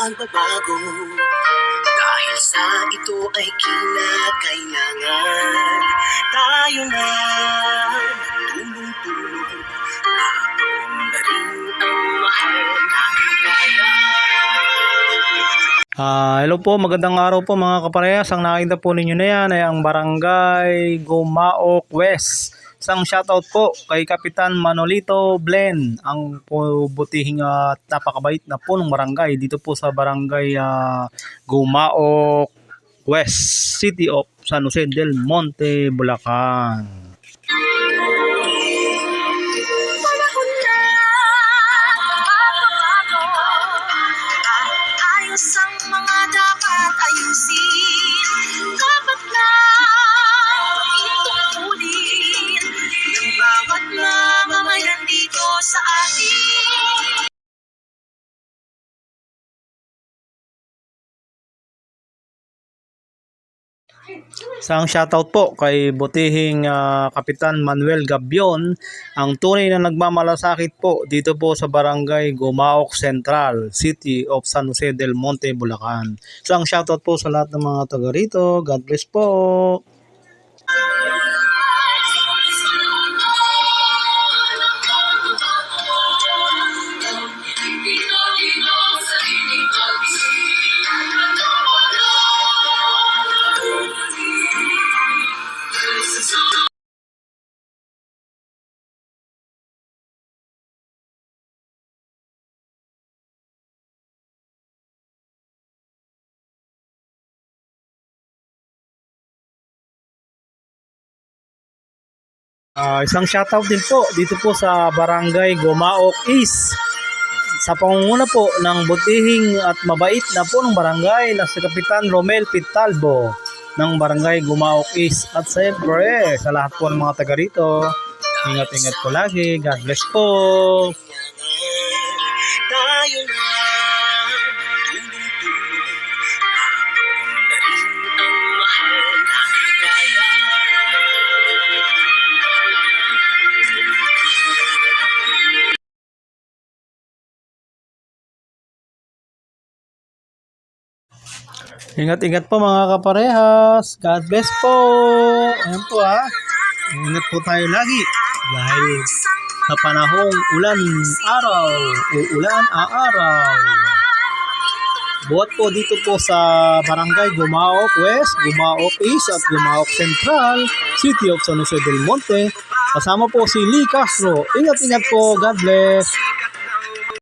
pagbabago. Dahil sa ito ay kinakailangan tayo na tulong-tulong na rin ang mahal nating bayan. Hello po, magandang araw po mga kaparehas. Ang nakita po ninyo na yan ay ang Barangay Gumaok West. Isang shoutout po kay Kapitan Manolito Blen, ang butihing at napakabait na po ng barangay dito po sa Barangay Gumaok West, City of San Jose del Monte, Bulacan. Ang mga dapat ayusin, dapat lang itutulin ng bawat mamamayan dito sa atin. Isang shoutout po kay butihing Kapitan Manuel Gabion, ang tunay na nagmamalasakit po dito po sa Barangay Gumaok Central, City of San Jose del Monte, Bulacan. Isang shoutout po sa lahat ng mga taga rito. God bless po. Isang shoutout din po dito po sa Barangay Gumaok East, sa pangunguna po ng butihing at mabait na po ng barangay na si Kapitan Romel Pitalbo ng Barangay Gumaok East. At siyempre sa lahat po ng mga taga rito, ingat-ingat po lagi. God bless po. Tayo na tulong-tulong na rin ang mahal nating bayan. Ingat-ingat po mga kaparehas. God bless po. Ayan po Ingat po tayo lagi. Dahil sa panahong ulan araw o ulan araw. Buhat po dito po sa Barangay Gumaok West, Gumaok East at Gumaok Central, City of San Jose del Monte. Kasama po si Lee Castro. Ingat-ingat po. God bless.